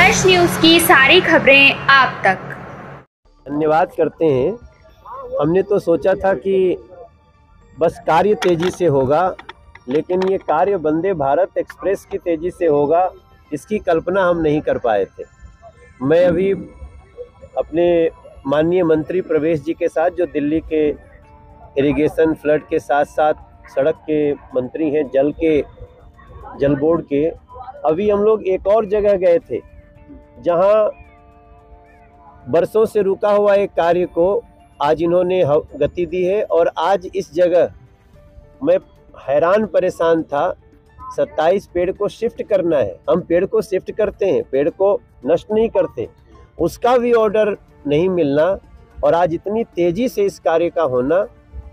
Fresh news की सारी खबरें आप तक। धन्यवाद करते हैं। हमने तो सोचा था कि बस कार्य तेजी से होगा, लेकिन ये कार्य वंदे भारत एक्सप्रेस की तेजी से होगा, इसकी कल्पना हम नहीं कर पाए थे। मैं अभी अपने माननीय मंत्री प्रवेश जी के साथ, जो दिल्ली के इरिगेशन फ्लड के साथ साथ सड़क के मंत्री हैं, जल बोर्ड के, अभी हम लोग एक और जगह गए थे जहां बरसों से रुका हुआ एक कार्य को आज इन्होंने गति दी है। और आज इस जगह मैं हैरान परेशान था। 27 पेड़ को शिफ्ट करना है। हम पेड़ को शिफ्ट करते हैं, पेड़ को नष्ट नहीं करते, उसका भी ऑर्डर नहीं मिलना और आज इतनी तेजी से इस कार्य का होना,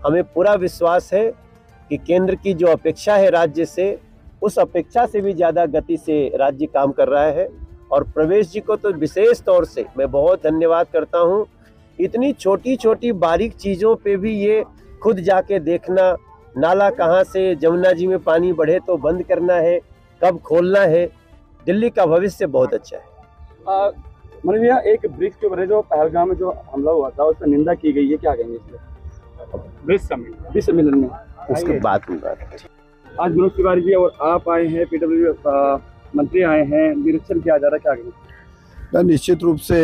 हमें पूरा विश्वास है कि केंद्र की जो अपेक्षा है राज्य से, उस अपेक्षा से भी ज़्यादा गति से राज्य काम कर रहा है। और प्रवेश जी को तो विशेष तौर से मैं बहुत धन्यवाद करता हूँ। इतनी छोटी छोटी बारीक चीज़ों पे भी ये खुद जाके देखना, नाला कहाँ से जमुना जी में पानी बढ़े तो बंद करना है, कब खोलना है। दिल्ली का भविष्य बहुत अच्छा है। मनोज भैया, एक ब्रिज के ऊपर जो पहलगाम में जो हमला हुआ था, उसकी निंदा की गई है, क्या कहेंगे इसमें? ब्रिज सम्मेलन में उसके बाद में आज मनोज तिवारी जी और आप आए हैं, पीडब्ल्यू मंत्री आए हैं, निरीक्षण किया जा रहा है, क्या कहेंगे? निश्चित रूप से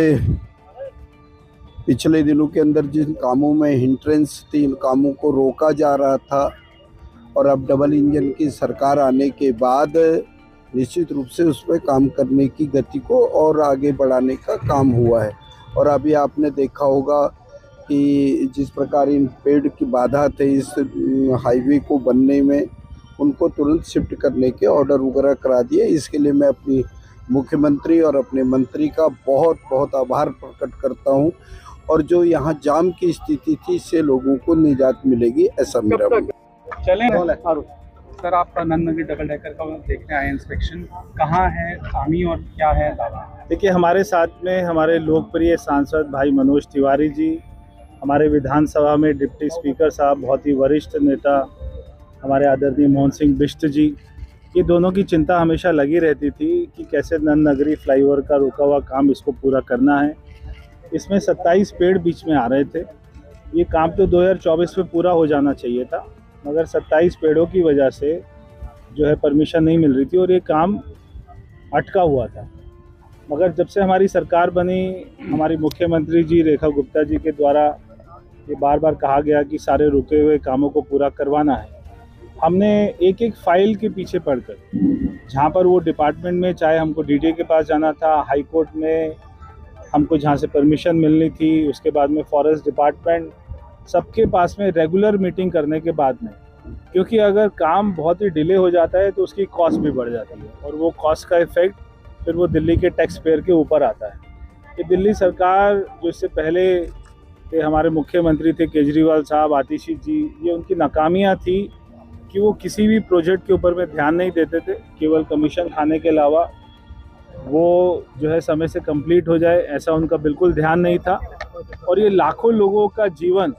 पिछले दिनों के अंदर जिन कामों में हिंड्रेंस थी, इन कामों को रोका जा रहा था और अब डबल इंजन की सरकार आने के बाद निश्चित रूप से उस पर काम करने की गति को और आगे बढ़ाने का काम हुआ है। और अभी आपने देखा होगा कि जिस प्रकार इन पेड़ की बाधा थे इस हाईवे को बनने में, उनको तुरंत शिफ्ट करने के ऑर्डर वगैरह करा दिए। इसके लिए मैं अपनी मुख्यमंत्री और अपने मंत्री का बहुत बहुत आभार प्रकट करता हूं। और जो यहाँ जाम की स्थिति थी, इससे लोगों को निजात मिलेगी, ऐसा मेरा चलें सर, आपका नंदनगरी डबल डेकर का देखने आए इंस्पेक्शन, कहाँ है खामी और क्या है दावा? देखिए, हमारे साथ में हमारे लोकप्रिय सांसद भाई मनोज तिवारी जी, हमारे विधानसभा में डिप्टी स्पीकर साहब, बहुत ही वरिष्ठ नेता हमारे आदरणीय मोहन सिंह बिष्ट जी, ये दोनों की चिंता हमेशा लगी रहती थी कि कैसे नंदनगरी फ्लाईओवर का रुका हुआ काम इसको पूरा करना है। इसमें 27 पेड़ बीच में आ रहे थे। ये काम तो 2024 में पूरा हो जाना चाहिए था, मगर 27 पेड़ों की वजह से जो है परमिशन नहीं मिल रही थी और ये काम अटका हुआ था। मगर जब से हमारी सरकार बनी, हमारी मुख्यमंत्री जी रेखा गुप्ता जी के द्वारा ये बार बार कहा गया कि सारे रुके हुए कामों को पूरा करवाना है। हमने एक एक फाइल के पीछे पढ़कर, जहाँ पर वो डिपार्टमेंट में, चाहे हमको डीडीए के पास जाना था, हाई कोर्ट में हमको जहाँ से परमिशन मिलनी थी, उसके बाद में फॉरेस्ट डिपार्टमेंट, सबके पास में रेगुलर मीटिंग करने के बाद में, क्योंकि अगर काम बहुत ही डिले हो जाता है तो उसकी कॉस्ट भी बढ़ जाती है और वो कॉस्ट का इफेक्ट फिर वो दिल्ली के टैक्स पेयर के ऊपर आता है। कि दिल्ली सरकार, जो इससे पहले के हमारे मुख्यमंत्री थे केजरीवाल साहब, आतिशी जी, ये उनकी नाकामियाँ थी कि वो किसी भी प्रोजेक्ट के ऊपर में ध्यान नहीं देते थे, केवल कमीशन खाने के अलावा वो जो है समय से कंप्लीट हो जाए, ऐसा उनका बिल्कुल ध्यान नहीं था। और ये लाखों लोगों का जीवन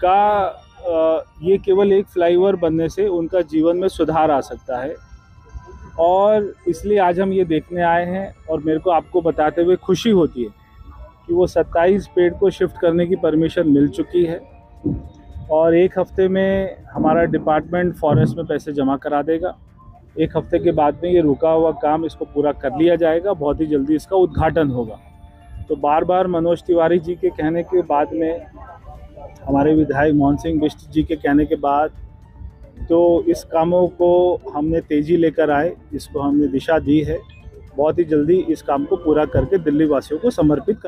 का ये केवल एक फ्लाईओवर बनने से उनका जीवन में सुधार आ सकता है। और इसलिए आज हम ये देखने आए हैं और मेरे को आपको बताते हुए खुशी होती है कि वो 27 पेड़ को शिफ्ट करने की परमिशन मिल चुकी है और एक हफ्ते में हमारा डिपार्टमेंट फॉरेस्ट में पैसे जमा करा देगा। एक हफ्ते के बाद में ये रुका हुआ काम इसको पूरा कर लिया जाएगा, बहुत ही जल्दी इसका उद्घाटन होगा। तो बार बार मनोज तिवारी जी के कहने के बाद में, हमारे विधायक मोहन सिंह बिष्ट जी के कहने के बाद, तो इस कामों को हमने तेज़ी लेकर आए, इसको हमने दिशा दी है। बहुत ही जल्दी इस काम को पूरा करके दिल्ली वासियों को समर्पित